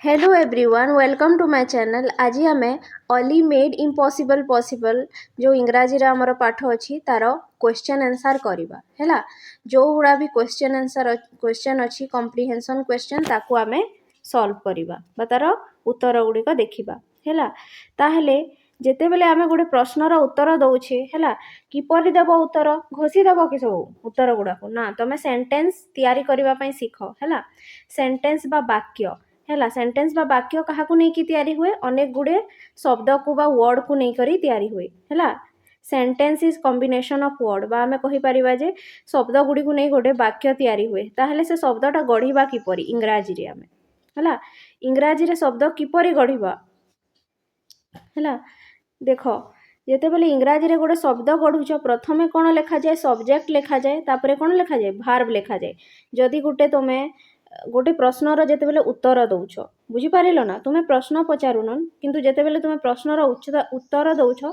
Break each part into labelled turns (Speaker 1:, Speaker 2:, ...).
Speaker 1: Hello everyone, welcome to my channel. आज आम only made impossible possible जो इंग्राजी रे हमर पाठ अछि तार क्वेश्चन आंसर करबा हैला। जो गुड़ा भी क्वेश्चन अछि कॉम्प्रिहेंशन क्वेश्चन ताकू आमे सॉल्व करबा बा तार उत्तर गुड़िक देखिबा हैला। ताहेले जेते बेले आमे गोटे प्रश्नर उत्तर दउछे हैला, किपरि देब उत्तर, घोषि देब कि सब उत्तर गुड़ाको ना, तमे सेंटेंस तैयारी करबा पई सिख हैला। सेंटेंस बा वाक्य हैला, सेंटेंस बा वाक्य काहाकू नहीं कि तैयारी हुए, अनेक गुड़े शब्द को बा वर्ड को नहीं करी तैयारी हुए हैला। Sentence is combination of word बा आमे कहि परिबा जे शब्द गुडी को नहीं गोटे वाक्य तैयारी हुए, ताहले से शब्दटा गढ़िबा किपरि इंग्राजी रे आमे हैला। इंग्राजी रे शब्द किपरि गढ़िबा हैला। देख जेतेबेले इंग्राजी रे गोटे शब्द गढ़ुछ, प्रथमे कौन लिखा जाए, सब्जेक्ट लिखा जाए, तापरे कौन लिखा जाए, भार्ब लिखा जाए। जदि गोटे तुमे गोटे प्रश्नर जेतेबेले उत्तर दउछ, बुझी पारिलो ना, तुमे प्रश्न पचारुन किंतु जेतेबेले तुमे प्रश्नर उत्तर दउछ,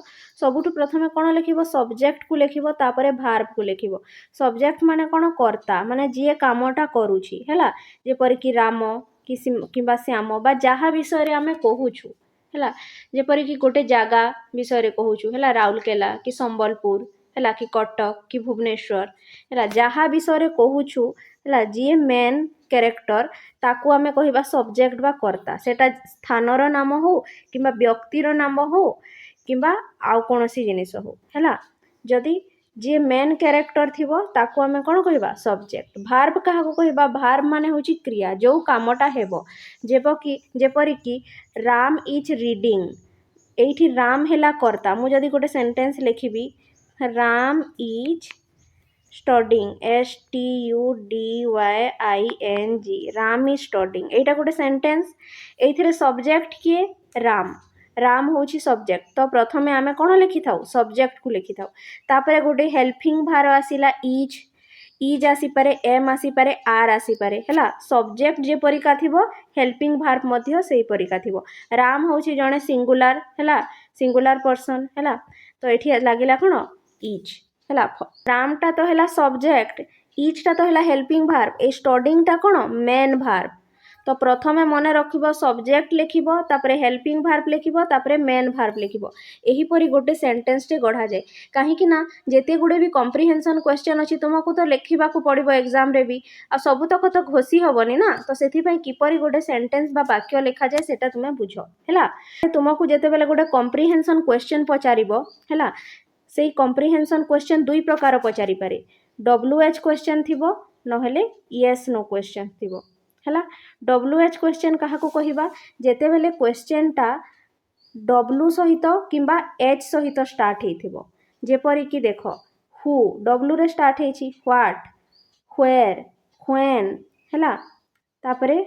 Speaker 1: सबुठु प्रथमे कौन लिखिबो, सब्जेक्ट को लिखिबो, तापरे भार्ब को लिखिबो। सब्जेक्ट माने कौन, कर्ता माने जे कामटा करूछि हैला, जेपरि कि राम किंबा श्याम बा जहा विषय रे आमे कहूछु हैला। जेपरि कि गोटे जागा विषय रे कहूछु हैला, राउरकेला कि संबलपुर हैला, कि कटक कि भुवनेश्वर हैला, जहा विषय रे कहूछु हैला, जी मेन कैरेक्टर ताकू आमे कहिबा सब्जेक्ट बा कर्ता। सेटा स्थानर नाम हो किंबा व्यक्तिर नाम हो किंबा आउ कोनोसी जिनिस हो हैला। जदि जे मेन कैरेक्टर थिबो ताकू आमे कोन कहिबा, सब्जेक्ट। भार्ब काहाकू कहिबा, भार्ब माने होची क्रिया, जो कामटा हेबो। जेपरि कि राम इज रीडिंग, एठी राम हेला कर्ता। मु जदि गोटे सेंटेंस लिखिबी, Ram is studying, STUDYING, Ram is studying, एटा गोटे सेंटेंस। एथिरे सब्जेक्ट किए, राम, राम होची सब्जेक्ट। तो प्रथमे आमे कोन लिखि थाउ, सब्जेक्ट को लिखि थाउ। तापरे गोटे हेल्पिंग भार आसिला इज आसी पारे, एम आसी पारे, आर आसी पारे हैला। सब्जेक्ट जे परिका थिबो, हेल्पिंग भार्ब मध्य सेही परिका थिबो। राम होची जणे सिंगुलर हैला, सिंगुलर पर्सन हैला। तो एठी लागिला कोन, इज हैला। राम टा तो हैला सब्जेक्ट, इज टा तो हैला हेल्पिंग भार्ब, ए स्टडिंग टा कोन, मेन भार्ब। तो प्रथमे मने रखिबो, सब्जेक्ट लिखिबो, तापरे हेल्पिंग भार्ब लिखिबो, तापरे मेन भार्ब लिखिबो। एही परि गोटे सेंटेंस टे गढ़ा जाए। काहेकि ना जेते गुडे भी कॉम्प्रिहेंशन क्वेश्चन अछि, तुमको तो लिखिबाकू पड़िबो एग्जाम रे भी, आ सब तक तो घोषि हबनी ना। तो सेथि पई किपरि गोटे सेंटेंस बा वाक्य लिखा जाए सेटा तुमे बुझो हैला। तुमको जेते बेले गोटे कॉम्प्रिहेंशन क्वेश्चन पचारिबो हैला, सेही कॉम्प्रिहेंशन क्वेश्चन दुई प्रकार पचारि पारे। WH क्वेश्चन थिबो, नहेले yes no क्वेश्चन थिबो हैला। WH क्वेश्चन काहाकू कहिबा, जेते बेले क्वेश्चन टा W सहित किंबा H सहित स्टार्ट हेथिबो। जेपरि कि देखो, हु W रे स्टार्ट हेछि, व्हाट, व्हेयर, व्हेन हैला। तापरे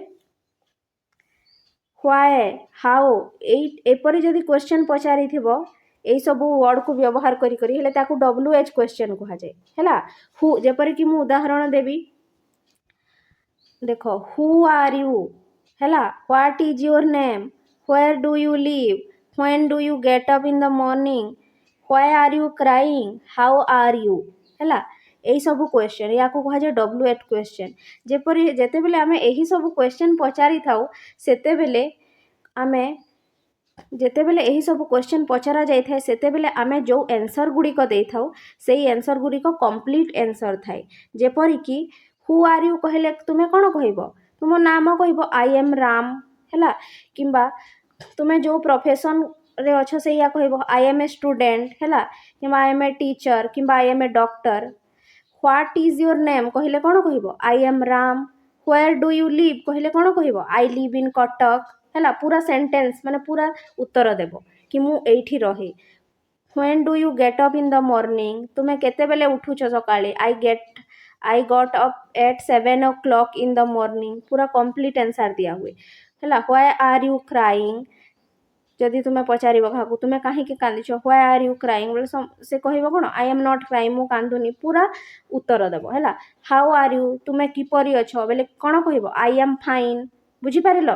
Speaker 1: व्हाई, हाउ, एपरि जदि क्वेश्चन पचारि थिबो, एई सब वर्ड को व्यवहार करी करी हेले ताकू WH क्वेश्चन कहा जाए हैला। हु जेपरि कि मु उदाहरण देबी, देखो, हु आर यू हैला, what is your name, where do you live, when do you get up in the morning, why are you crying, how are you हैला। एई सब क्वेश्चन या को कहा जाए WH क्वेश्चन। जेपरि जेते बेले आमे एही सब क्वेश्चन पचारि थाउ, सेते बेले आमे जेते बेले एही सब क्वेश्चन पचरा जाय थाए, सेते बेले आमे जो आंसर गुडी को देई थाउ, सेही आंसर गुडी को कंप्लीट आंसर थाए। जेपरि कि हु आर यू कहले तुमे कोन कहिबो, तुम नाम कहिबो, आई एम राम हैला। किंबा तुमे जो प्रोफेशन रे अछो सेया कहिबो, आई एम ए स्टूडेंट हैला, किंबा आई एम ए टीचर, किंबा I am a doctor. What is your name कहले कोन कहिबो, I am Ram. Where do you live कहले कोन कहिबो, आई लिव इन कटक हैला। पूरा सेंटेंस माने पूरा उत्तर देबो कि मु एठी रहे। When do you get up in the morning, तुमे केते बेले उठुछ सकाळे, I got up at 7 o'clock in the morning. पूरा कंप्लीट आंसर दिया हुए हैला। व्हाई आर यू क्राइंग, जदि तुमे पचारिबो काहाकू तुमे काहेकि कांदिछ, व्हाई आर यू क्राइंग बोले से कहिबो कोन, आई एम नॉट क्राइंग, मु कांदुनी। पूरा उत्तर देबो हैला। हाउ आर यू, तुमे किपरि अछो बोले कोन कहिबो, आई एम फाइन। बुझी पारिलो,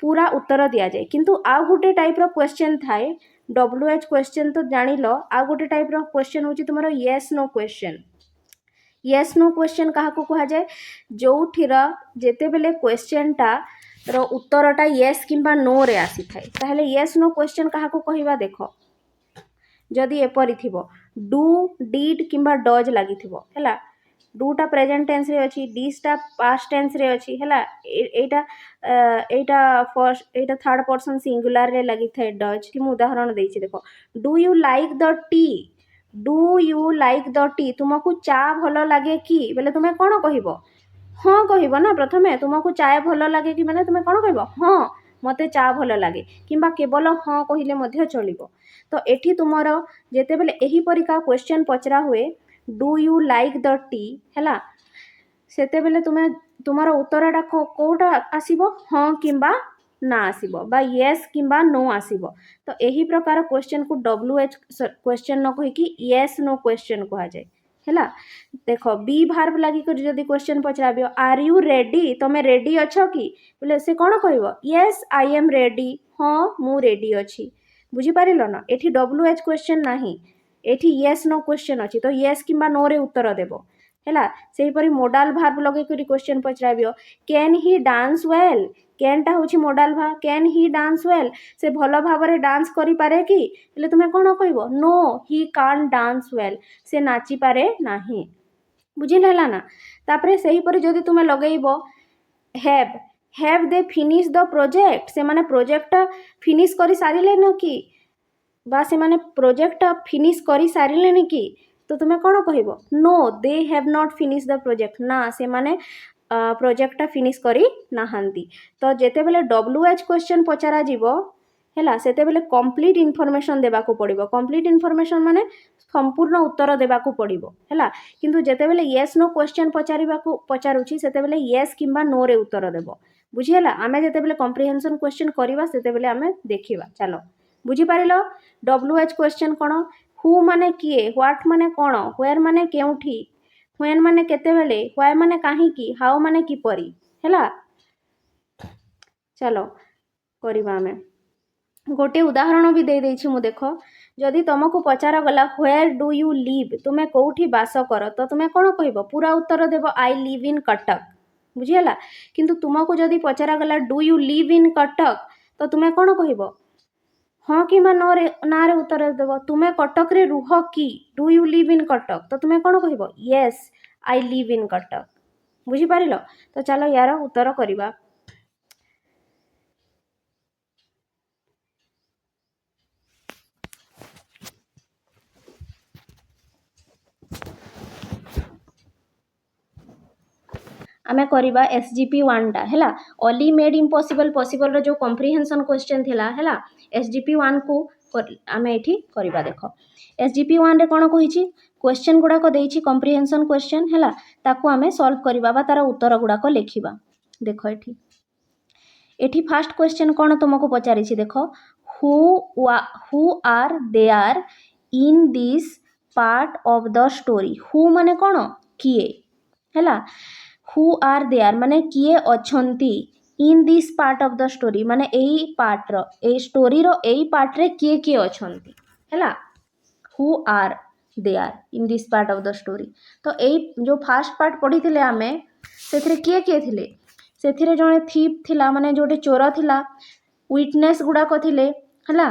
Speaker 1: पूरा उत्तर दिया जाए। किंतु आउ गुटे टाइप रो क्वेश्चन थाए, WH क्वेश्चन तो जानिलो, आउ गुटे टाइप रो क्वेश्चन होची तुमरो yes no question. Yes no question काहाकू कहा जाए, जोठिर जेते बेले क्वेश्चन टा रो उत्तरटा येस किंबा नो रे आसी थाए ताहले येस नो क्वेश्चन काहा को कहिबा देखो जदि एपरि थिबो डू डिड किंबा डज लागि थिबो हैला डूटा प्रेजेंट टेंस रे अछि डिसटा पास्ट टेंस रे अछि हैला एटा फर्स्ट एटा थर्ड पर्सन सिंगुलर रे लागि थाए डज कि मु उदाहरण देछि देखो do you like the T do you like the T तुमको चा भलो लागे कि बेले तुमे कोन कहिबो हाँ कहिबो ना प्रथमे तुमको चाय भलो लागे कि माने तुमे कोन कहिबो हाँ मते चा भलो लागे किंबा केवल हाँ कहिले मध्य चलिबो तो एठी तुमर जेते बेले एही परिका क्वेश्चन पचरा हुए do you like the T हैला सेते बेले तुमे तुमर उत्तरटा कोटा आसीबो हाँ किंबा ना आसीबो बा येस किंबा नो आसीबो तो एही प्रकार क्वेश्चन को WH क्वेश्चन न कहि कि येस नो क्वेश्चन कहा जाय हैला देखो बी भार्ब लागि कर जदी क्वेश्चन पचराबियो आर यू रेडी तमे रेडी अछो कि बोले से कोन कहइबो यस आई एम रेडी हाँ मु रेडी अछि बुझी पारिलो ना एठी WH क्वेश्चन नाही एठी येस नो क्वेश्चन अछि तो येस किंबा नो रे उत्तर देबो हैला सेही परि मोडाल भार्ब लगे करी क्वेश्चन पचराबियो can he dance well can टा होछि modal verb can he dance well से भलो भाबरे डांस करि पारे कि हेले तुमे कोन कहइबो no he can't dance well से नाची पारे नाही बुझिलेला ना तापरे सेही परि जदि तुमे लगेइबो have they finish the project से माने प्रोजेक्ट फिनिश करि सारिले न कि बा से माने प्रोजेक्ट फिनिश करि सारिले कि तो तुमे कोन कहइबो no they have not finish the project ना से माने प्रोजेक्ट फिनिश करि नाहांती तो जेते बेले WH क्वेश्चन पचारा जीवो हैला सेते बेले कंप्लीट इन्फॉर्मेशन देबा को पड़िबो कंप्लीट इन्फॉर्मेशन माने संपूर्ण उत्तर देबा को पड़िबो हैला किंतु जेते बेले यस नो क्वेश्चन पचारिबा को पचारुछि सेते बेले यस किंबा नो रे उत्तर देबो बुझी हैला आमे जेते बेले कॉम्प्रिहेंशन क्वेश्चन करिबा सेते बेले आमे देखिबा चलो बुझी पारिलो WH क्वेश्चन कोन हु माने किए व्हाट माने कोन वेयर माने केउठी व्हेन माने केते बेले व्हाई माने काहे की हाउ माने किपरि हैला चलो करिबा आमे गोटे उदाहरण भी दे देछि मु देखो जदि तुमको पचारा गला व्हेयर डू यू लिव तुमे कोठी बास कर तो तुमे कोन कहइबो पूरा उत्तर देबो आई लिव इन कटक बुझियला किंतु तुमको जदि पचारा गला do you live in Cuttack तो तुमे कोन कहइबो हाँ कि मा ना रे उत्तर देबो तुमे कटक रे रुह कि do you live in Cuttack तो तुमे कोन कहइबो yes I live in Cuttack बुझी पारिलो तो चलो यार उत्तर करिबा आमे करिबा SGP 1 टा हैला ओनली मेड इम्पॉसिबल पॉसिबल रो जो कॉम्प्रिहेंशन क्वेश्चन थिला हैला SGP 1 को आमे एठी करिबा देखो SGP 1 रे कोन कहिछि क्वेश्चन गुडा को देइछि कॉम्प्रिहेंशन क्वेश्चन हैला ताको आमे सॉल्व करिबा बा तार उत्तर गुडा को लेखिबा देखो एठी एठी फर्स्ट क्वेश्चन कोन तुमको पचारिछि देखो who are they are in this part of the story who माने कोन किए हैला हु आर दे आर माने किए अछंती in this part of the story माने एही पार्ट रो ए स्टोरी रो एही पार्ट रे किए अछंती हैला who are they are in this part of the story तो एही जो फर्स्ट पार्ट पढिथिले आमे सेथिरे किए थिले सेथिरे जणे थीप थिला माने जोटे चोर थिला विटनेस गुडा को थिले हला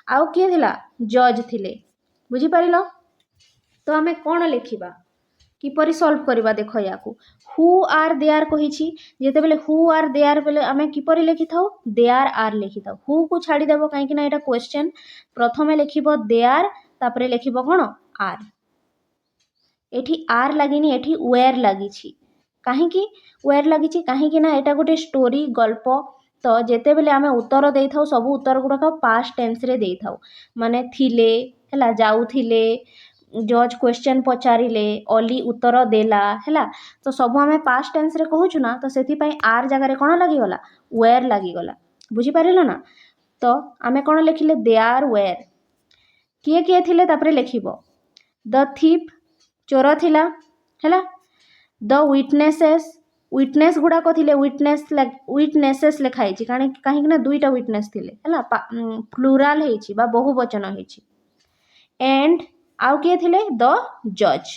Speaker 1: आउ किए थिला जज थिले बुझी पारिलो तो आमे कोन लेखिबा किपरि सॉल्व करिबा देखो याकू हु आर दे आर कहिछि जेते बेले हु आर दे आर बेले आमे किपरि लेखि थाउ they are Lekhi थाउ who co छाडी देबो काहे कि ना एटा क्वेश्चन प्रथमे लेखिबो दे आर तापरे लेखिबो कोन आर एठी आर लागिनी एठी वेयर लागिछि काहे कि वेयर लागिछि काहे कि ना एटा गोटे स्टोरी गल्प तो जेते बेले आमे उत्तर देई थाउ सब उत्तर गुडा का पास्ट टेंस रे देई थाउ माने थिले हला जाउ थिले जज क्वेश्चन पचारिले ओली उत्तर देला हैला तो सब आमे पास्ट टेंस रे कहूछु ना तो सेथि पई आर जगह रे कोन लागि गला वेयर लागि गला बुझी पारिलो ना तो आमे कोन लेखिले दे आर वेयर किए थिले तापरे लेखिबो द थीप चोर थिला हैला द विटनेस गुडा को थिले विटनेसेस लेखाई छि काहे कि ना दुईटा विटनेस थिले हैला प्लुराल हेछि बा बहुवचन हेछि एंड आउ किए थिले द जज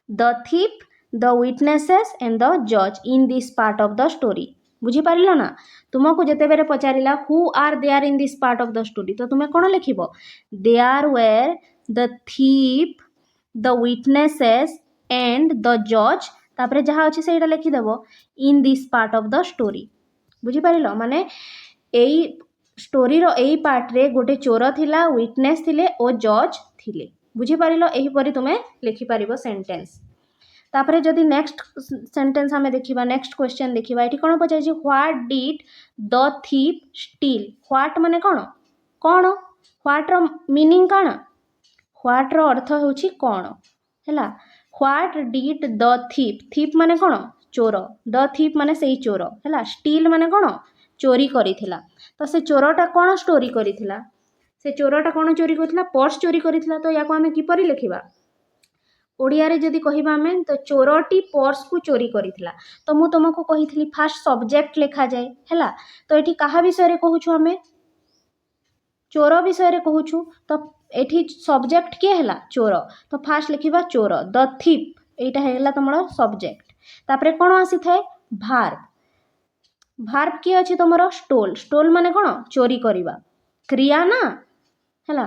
Speaker 1: the thief the witnesses and the जज इन this part of the story बुझीपार ना तुमको जिते बेरे पचारा who are there in this part of the story तो तुम्हें कौन लिख there where the thief the witnesses and the जज तापर जहाँ अच्छे से लिखिदेव इन this part of the story बुझीपार माने यही स्टोरी रो यही पार्ट रे गोटे चोर थिला विटनेस थिले और जज थिले बुझीपार यहीपरि तुम्हें लिखिपार सेंटेंस तापर जदि नेक्स्ट सेंटेंस आमे देखिबा नेक्स्ट क्वेश्चन देखिबा एठी कोन पचाइछि what did the thief steal what माने कोन कोन व्हाट रो मीनिंग कोन व्हाट रो अर्थ होछि कोन हैला what did the thief thief माने कोन चोर द थीप माने सेही चोर हैला स्टील माने कोन चोरी करिथिला तो से चोरटा कोन स्टोरी करिथिला से चोरटा कोन चोरी करिथिला पर्स चोरी करिथिला तो याको आमे किपरि लिखिबा ओडिया रे जदि कहिबा आमे तो चोरटी पर्स को चोरी करिथिला तो मु तुमको कहिथिली फास्ट सब्जेक्ट लिखा जाए हैला तो एठी कहा विषय रे कहूछु आमे चोर विषय रे कहूछु तो एठी सब्जेक्ट के हैला चोर तो फास्ट लिखिबा चोर द थीप एटा हैला तमरो सब्जेक्ट तापरे कोन आसी थाए भार्ब भार्ब के अछि तमरो स्टोल स्टोल माने कोन चोरी करिबा क्रिया ना हैला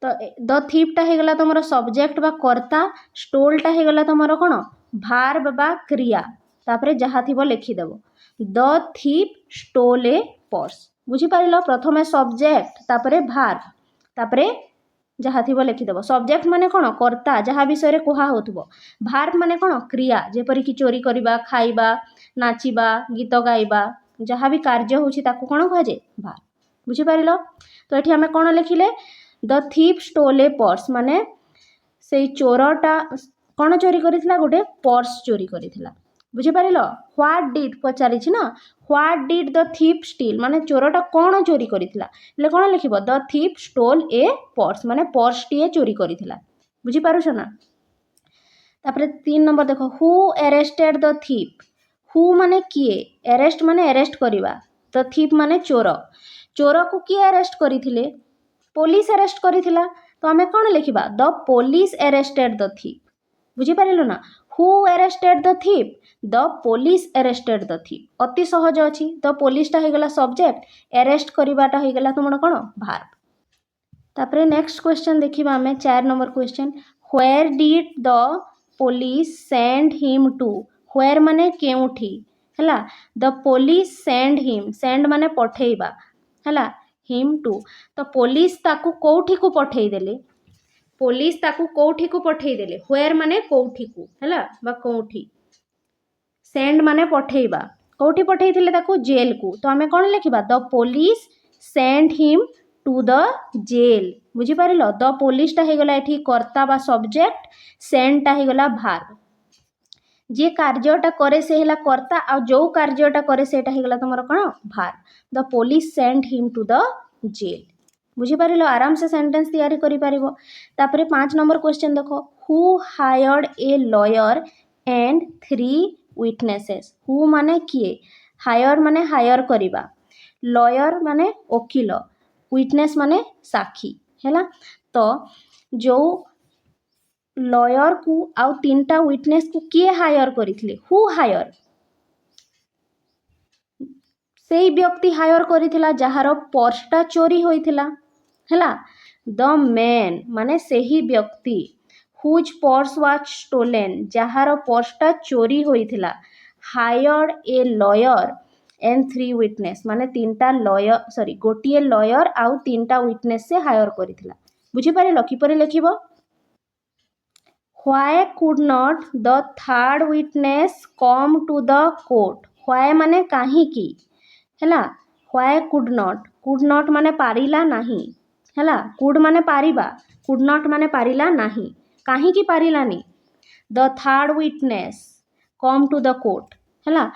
Speaker 1: तो द थीपटा हेगला तुम सब्जेक्ट बा कर्ता स्टोलटा हेगला तुम कौन भार्ब बा क्रिया तापरे जहाँ थी लिखिदेव the thief stole a purse बुझीपार प्रथम सब्जेक्ट तापरे भार्ब तापरे जहाँ थी लिखिदेव सब्जेक्ट माने कौन कर्ता जहाँ विषय कहा होथबो भार्ब माने कौन क्रिया जेपरि कि चोरी करबा खाइबा नाचिबा गीत गाइबा जहाँ भी कार्य होछि ताकू कौन कह जाए भार्ब बुझीपार तो ये आम कौन लिखिले the thief stole a purse माने से चोरटा कौन चोरी करिथिला गोटे पर्स चोरी करिथिला बुझीपार व्हाट डिड पचारि ना what did the thief steal माने चोरटा कौन चोरी करिथिला ले कौन लिखिबो the thief stole a purse माने पर्स टीए चोरी करिथिला बुझीपारुछ ना तापरे 3 नंबर देखो who arrested the thief who माने किए अरेस्ट माने अरेस्ट करिबा द थीप माने चोर चोर को किए अरेस्ट करिथिले पुलिस अरेस्ट करिथिला तो आमे कौन लिखिबा the police arrested the thief बुझीपारिलो ना who arrested the thief the police arrested the thief अति सहज अछि द पुलिसटा हेगला सब्जेक्ट अरेस्ट करिबाटा हेगला तुमन कोन भार्ब तापरे नेक्स्ट क्वेश्चन देखिबा आमे 4 number question where did the police send him to where माने केउठी हला the police send him send माने पठेइबा हला हिम टू तो पुलिस ताकू कोठी को पठेई देले पुलिस ताकू कोठी को पठेई देले व्हेयर माने कोठी को हला बा कोठी सेंड माने पठेइबा कोठी पठेइथिले ताकू जेल को तो आमे कोन लिखिबा the police send him to the jail बुझी पारिलो द पुलिस ता हेगला एठी कर्ता बा सब्जेक्ट सेंड ता हेगला भार्ब जे कार्यटा करे से हेला कर्ता आ जो कार्यटा करे सेटा हेगला तमरो कोन verb the police send him to the jail बुझीपार आराम से सेंटेंस तैयारी करि पारिबो तापरे 5 नंबर क्वेश्चन देखो who hired a lawyer and 3 witnesses who माने किए हायर माने हायर करिबा लॉयर माने वकील विटनेस माने साक्षी हैला तो जो लॉयर को आउ 3टा विटनेस को किए हायर करिथिले हु हायर से व्यक्ति हायर करिथिला जहार पर्सटा चोरी होइथिला हैला द मैन माने सेही व्यक्ति हुज पर्स वाज स्टोलेन जहार पर्सटा चोरी होइथिला hired a lawyer and 3 witness माने 3टा लॉयर सॉरी गोटिए लॉयर आउ 3टा विटनेस से हायर करिथिला बुझी पारिलो किपरि लिखिबो why could not the third witness come to the court why माने काहे की हैला व्हाई कुड नॉट माने पारिला नहीं हैला कुड माने पारिबा कुड नॉट माने पारिला नहीं काहे की पारिलानी the third witness come to the court हैला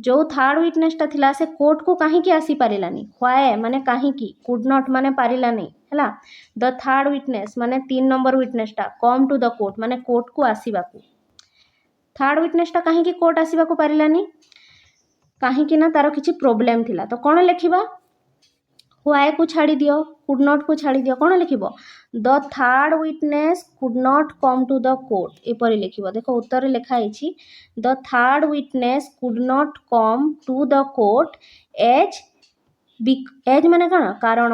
Speaker 1: जो थर्ड विटनेसटा थिला से कोर्ट को काहे की आसी पारिलानी व्हाई माने काहे की कुड नॉट माने पारिला नहीं हैला द थर्ड विटनेस माने 3 नंबर विटनेसटा कम टू द कोर्ट माने कोर्ट को आसीबाकू थर्ड विटनेसटा काहे की कोर्ट आसीबाकू पारिलानी कहीं ना तार किसी प्रोब्लेम थिला तो कौन लिखिबा व्हाई को छाड़ी दियो, कुड नॉट को छाड़ी दियो, कौन लिखिबो the third witness could not come to the court एपरी लिखिबो। देखो उत्तर लिखा है the third witness could not come to the court as as माने कौन कारण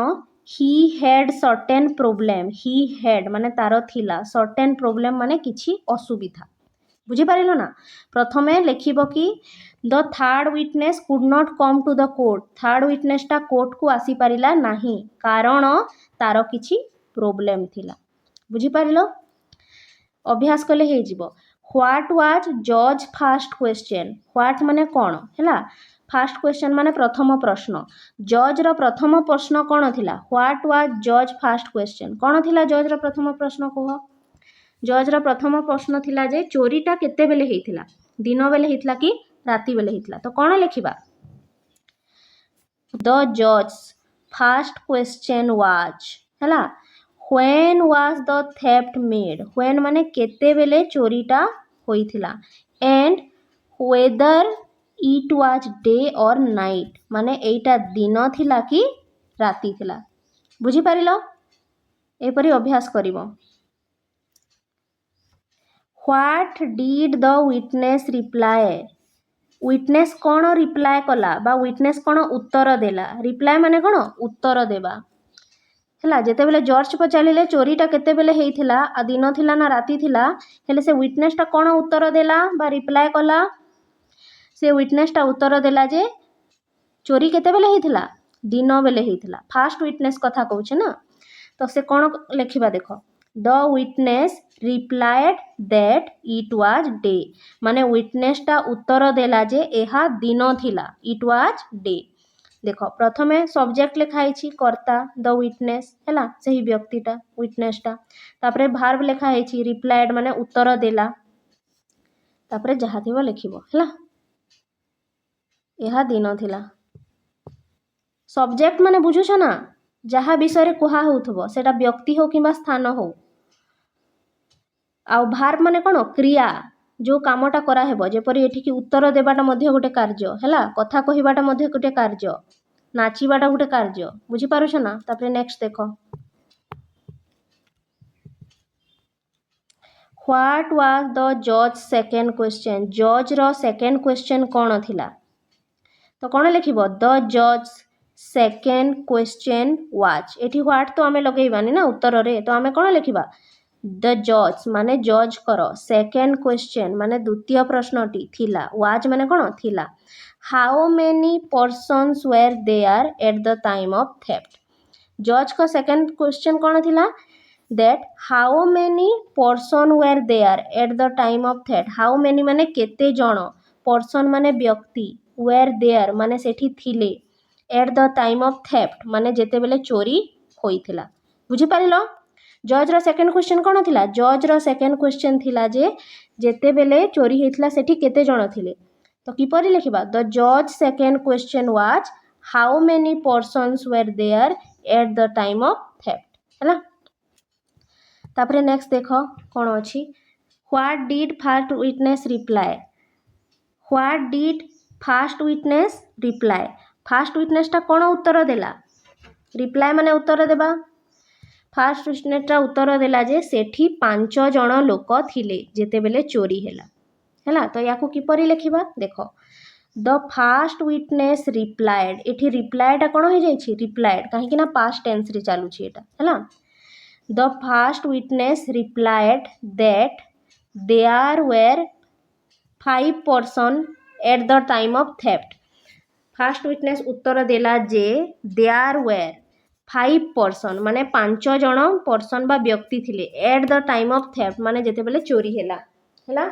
Speaker 1: ही had certain problem, he had माने तार थिला, सर्टेन प्रोब्लेम माने किछि असुविधा। बुझी पारिलो ना। प्रथमे लिखिबो कि the third witness could not come to the court, third witness टा कोर्ट को आसी पारिला नाही कारण तार किछि प्रोब्लेम थिला। बुझी पारिलो। अभ्यास कले हे जिवो। व्हाट वाज जज फर्स्ट क्वेश्चन, व्हाट माने कोन हैला, फर्स्ट क्वेश्चन माने प्रथम प्रश्न, जज रो प्रथम प्रश्न कोन थिला, व्हाट वाज जज फर्स्ट क्वेश्चन, कोन थिला जज रो प्रथम प्रश्न कह। जज रो प्रथम प्रश्न थिला जे चोरीटा केते बेले हेइथिला, दिन बेले हेइथिला कि राति बेले हेइथिला। तो कोन लिखिबा द जज फर्स्ट क्वेश्चन वाज हैला when was the theft made, when माने केते बेले चोरीटा होइथिला, and whether it was day और नाइट माने एटा दिन थिला कि राति थिला। बुझी पारिलो। एपरी अभ्यास करिवो। What did the witness reply, witness कौन रिप्लाई कला बा विटनेस कौन उत्तर देला, रिप्लाई माने कौन उत्तर देवा हैला। जेते बेले जज पचारिले चोरीटा केते बेले हेइथिला आ दिन थिला ना राति थिला, हेले से विटनेसटा कौन उत्तर देला बा रिप्लाई कला, से विटनेसटा उत्तर देला जे चोरी केते बेले हेइथिला दिन बेले हेइथिला। फर्स्ट विटनेस कथा कहूचे ना। तो से कौन लिखिबा देखो the witness replied that it was day माने विटनेसटा उत्तर देला जे एहा दिन थिला, इट वाज डे। देखो प्रथमे सब्जेक्ट लिखा है कर्ता द विटनेस हैला सही व्यक्तिटा विटनेसटा, तापरे भार्ब लिखा है रिप्लाएड माने उत्तर देला, तापरे जहा थिबो लिखिबो हैला एहा दिन थिला। सब्जेक्ट माने बुझुछ ना, जहा विषय कुहा होउथबो सेटा व्यक्ति हो किंबा स्थान हो। आउ भार्ब माने कोन क्रिया, जो कामटा करा हेबो, जेपरि एठी कि उत्तर देबाटा मध्ये गोटे कार्य हैला, कथा कहिबाटा मध्ये गोटे कार्य, नाचिबाटा गोटे कार्य। बुझी पारुछ ना। तापरे नेक्स्ट देखो व्हाट वाज द जज सेकेंड क्वेश्चन, जज रो सेकेंड क्वेश्चन कोन थिला। तो कोन लिखिबो द जज सेकेंड क्वेश्चन वाज, एठी व्हाट तो आमे लगेइबानी ना उत्तर रे, तो आमे कोन लिखिबा द जज माने जज करो, सेकेंड क्वेश्चन माने द्वितीय प्रश्नटी थिला, वाज माने कोन थिला। How many persons were there at the time of theft, जज को सेकेंड क्वेश्चन कोन थिला that how many person were there at the time of theft, how many माने केते जण, पर्सन माने व्यक्ति, वेर देयर माने सेठी थिले, eight the time of theft माने जेते बेले चोरी होइथिला। बुझी पारिलो। जज रो सेकेंड क्वेश्चन कोन थिला, जज रो सेकेंड क्वेश्चन थिला जे जेते बेले चोरी हेइथिला सेठी केते जण थिले। तो किपरि लिखिबा द जज second question was how many persons were there at the time of theft हैला। तापरे नेक्स्ट देखो कोन अछि what did first witness reply, what did first witness reply, first विटनेसटा कोन उत्तर देला, रिप्लाई माने उत्तर देबा। फर्स्ट विटनेसटा उत्तर देला जे सेठी 5 जण लोक थिले जेते बेले चोरी हैला हैला। तो याकू किपरि लिखिबा देखो द फर्स्ट विटनेस रिप्लाएड, एठी रिप्लाएडा कोन हो जाइछि रिप्लाएड, काहे कि ना पास्ट टेंस रे चालू छि एटा हैला। The first witness replied that there were 5 person at the time of theft, first witness उत्तर देला जे देयर वेर 5 पर्सन माने 5 जण पर्सन बा व्यक्ति थिले eight the time of theft माने जेते बेले चोरी हैला हैला।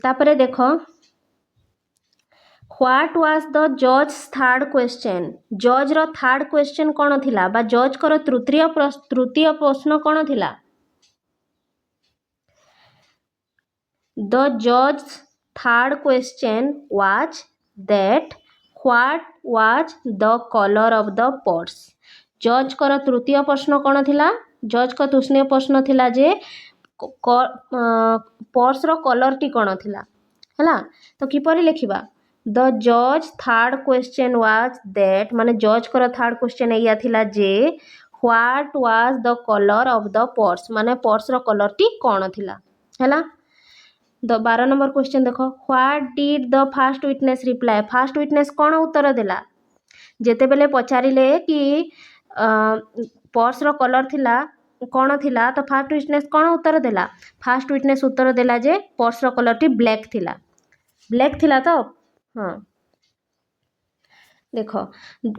Speaker 1: तापरे देखो व्हाट वाज द जज थर्ड क्वेश्चन, जज रो थर्ड क्वेश्चन कोन थिला बा जज कर तृतीय प्रश्न कोन थिला। द जज third question was that what was the colour of the purse, जज कर तृतीय प्रश्न कोन थिला, जज का तृतीय प्रश्न थिला जे पर्सर कलरटी कौन थिला है तो किपरि लिखिबा द जज थर्ड क्वेश्चन वाज दैट माने जज कर थर्ड क्वेश्चन एया थिला जे what was the colour of the purse माने पर्सर कलरटी कौन थिला है 12 नंबर क्वेश्चन देखो what did the first witness reply first witness कौन उत्तर देला जेते बेले पचारिले कि पर्सर कलर थिला कौन थिला तो फास्ट विटनेस कौन उत्तर देला फास्ट विटनेस उत्तर देला जे पर्सर कलरटी ब्लैक थिला तो हाँ देखो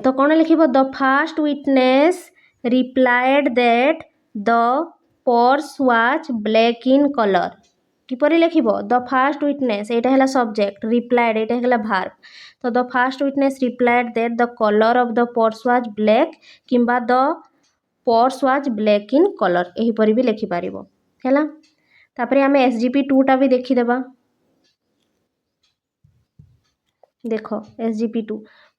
Speaker 1: तो कौन लिखिबो the first witness replied that the purse was black in colour किपरि लिखिबो द फास्ट विटनेस एटा हैला सब्जेक्ट रिप्लाएड एटा हैला भार्ब तो the first witness replied that the colour of the purse was black किंबा the purse was black in colour एही परि भी लिखि पारिबो हैला तापरे आमे एसजीपी 2 टा भी देखि देबा देखो SGP 2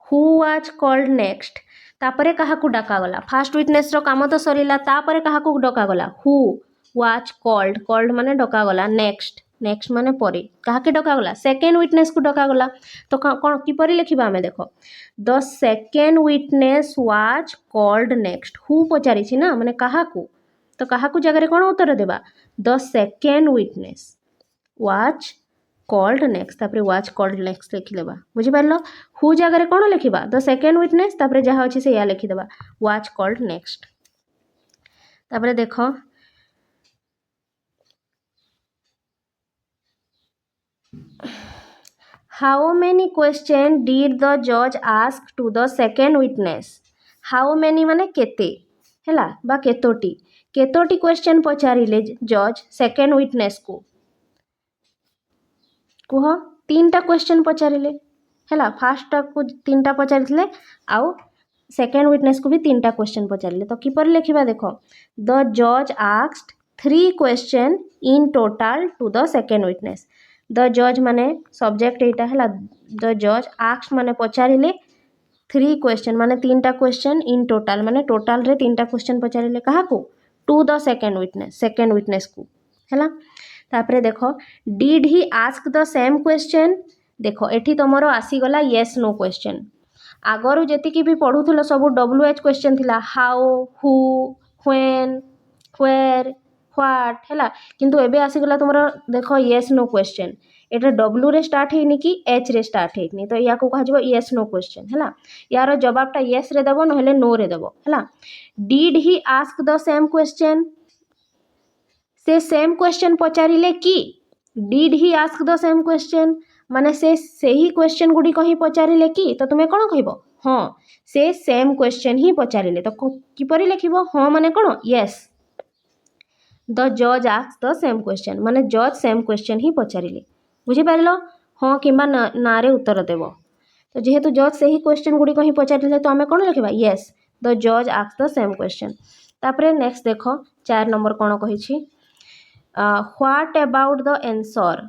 Speaker 1: who was called next तापरे काहाकू डाका गला फास्ट विटनेस रो काम तो सरीला तापरे काहाकू डका गला हु वाज कॉल्ड माने डका गला नेक्स्ट माने परे काहाके डका गला सेकेंड विटनेस को डका गला तो कोन किपरि लिखिबा हमें देखो the second witness was called next हु पचारि छी ना माने काहाकू तो काहाकू जगह कोन उत्तर देबा the second witness was called next तापरे वाज कॉल्ड नेक्स्ट लिखि देबा बुझि पारलो हु जगह कोन लिखिबा द सेकेंड विटनेस तापरे जहा अछि से या लिखि देबा वाज कॉल्ड नेक्स्ट तापरे देखो How many questions did the judge ask to the second witness? How many माने केते हैला बा केतोटी क्वेश्चन पचारिले जज सेकेंड विटनेस को कुह 3टा क्वेश्चन पचारिले हैला फास्ट को 3टा पचारिले आउ सेकेंड विटनेस को भी 3टा क्वेश्चन पचारिले तो किपर लिखिबा देखो द जज asked 3 question in total two the second witness the जज माने सब्जेक्ट एटा हैला द जज आस्क्ड माने पचारिले 3 क्वेश्चन माने 3टा क्वेश्चन इन टोटल माने टोटल रे 3टा क्वेश्चन पचारिले काहाकू टू द सेकेंड विटनेस को हैला तापरे देखो did he ask the same question देखो एठी तमरो आसी गला येस नो क्वेश्चन आगरु जेतिकी भी पढुथलो सब डब्ल्यूएच क्वेश्चन थिला how who when where what हैला किंतु एबे आसी गला तमरो देखो येस नो क्वेश्चन एटा डब्ल्यू रे स्टार्ट हेनी कि एच रे स्टार्ट हेनी तो या को कहा जबो येस नो क्वेश्चन हैला यार जवाबटा येस रे देबो नहले नो रे देबो हैला did he ask the same question से सेम क्वेश्चन पचारिले कि did he ask the same question माने से ही क्वेश्चन गुडी कहि पचारिले कि तो तुमे कोन कहबो हां से सेम क्वेश्चन ही पचारिले तो किपरि लिखिबो हां माने कोन यस द जज आस्क द सेम क्वेश्चन माने जज सेम क्वेश्चन ही पचारिले बुझी पारिलो हां किंबा ना रे उत्तर देबो तो जेहेतु जज से ही क्वेश्चन गुडी कहि पचारिले तो आमे कोन लिखिबा यस द जज आस्क द सेम क्वेश्चन तापरे नेक्स्ट देखो 4 नंबर कोन कहि छी व्हाट अबाउट द आंसर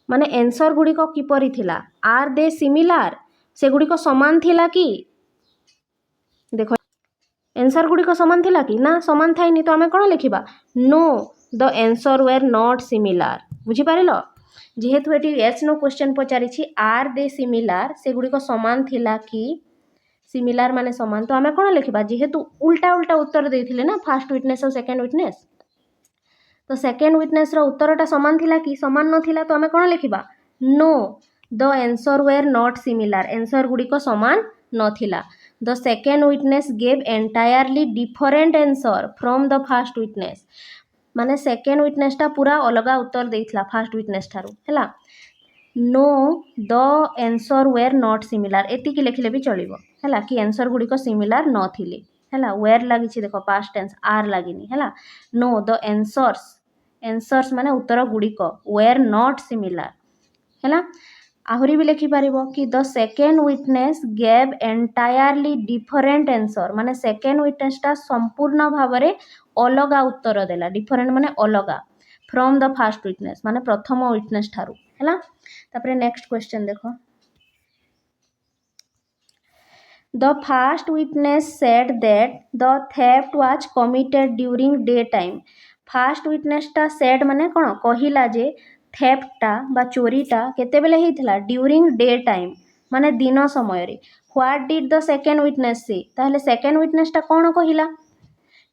Speaker 1: माने आंसर गुडी को किपरि थिला आर दे सिमिलर से गुडी को समान थिला कि देखो आंसर गुडी को समान थिला कि ना समान थाइनी तो आमे कोन लिखिबा no the answer were not similar बुझी पारिलो जेहेतु एटी यस नो क्वेश्चन पचारि छी आर दे सिमिलर से गुडी को समान थिला कि सिमिलर माने समान तो आमे कोन लिखिबा जेहेतु उल्टा उत्तर देथिले ना फर्स्ट विटनेस और सेकंड विटनेस तो सेकेंड विटनेस रो उत्तरटा समान थिला कि समान न थिला तो आमे कोन लिखिबा no the answer were not similar answer गुडी को समान न थिला the second witness gave entirely different answer from the first witness माने सेकेंड विटनेस टा पूरा अलगा उत्तर देइथला फर्स्ट विटनेस थारु हैला no the answer were not similar एति कि लिखले भी चलिबो हैला कि आंसर गुडी को सिमिलर न थिले हैला वेर लागि छी देखो पास्ट टेंस आर लागिनी हैला नो द आंसर्स माने उत्तर गुडी को वेर नॉट सिमिलर हैला आहुरी भी लिखि पारिबो कि the second witness gave entirely different answer माने सेकेंड विटनेस टा संपूर्ण भाबरे अलगा उत्तर देला डिफरेंट माने अलगा फ्रॉम द फर्स्ट विटनेस माने प्रथम विटनेस थारु हैला तापरे नेक्स्ट क्वेश्चन देखो The first witness said that the theft was committed during daytime first विटनेसटा सेड माने कौन कहिला जे थेफ्टटा बा चोरीटा केतेबेले हेइथिला ड्यूरिंग डे टाइम माने दिन समय रे what did the second witness say ताहले सेकेंड विटनेसटा कौन कहिला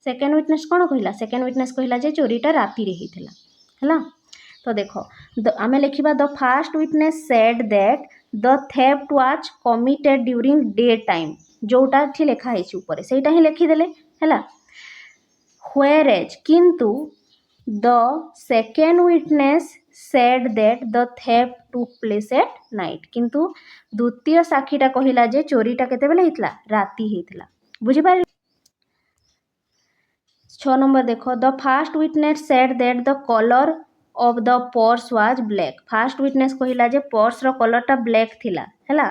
Speaker 1: सेकेंड विटनेस कौन कहिला सेकेंड विटनेस कहिला जे चोरीटा राति रे हेइथिला हैला। तो देखो आमे लिखिबा the first witness said that the theft was committed during daytime जोटा ठी लेखा है ऊपर सेटा ही लिखिदेले हैला। व्हेरेज किंतु the second witness said that the theft took place at night किंतु द्वितीय साक्षीटा कहिला जे चोरीटा केतेबेले हेइथिला राति हेइथिला बुझी पारि। 6 नंबर देखो the first witness said that the colour of the purse was black fast witness कहिला जे पर्स रो कलरटा ब्लैक थिला हैला।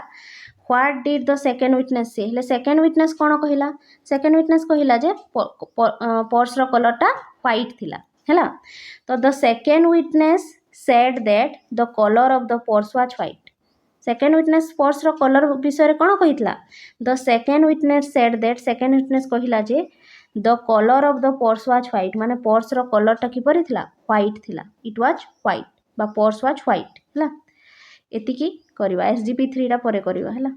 Speaker 1: What did the second witness से हेले सेकेंड विटनेस कौन कहिला सेकेंड विटनेस कहिला जे पर्स रो कलरटा व्हाइट थिला हैला। तो the second witness said that the colour of the purse was white second witness purse रो कलर विषय कौन कहितला the second witness said that second witness कहिला जे the colour of the purse was white माने पर्स रो कलरटा किपरि थिला व्हाइट थिला इट वाज व्हाइट बा पर्स वाज व्हाइट हैला। एतिकी करवा एसजीपी 3 रा परे करवा हैला।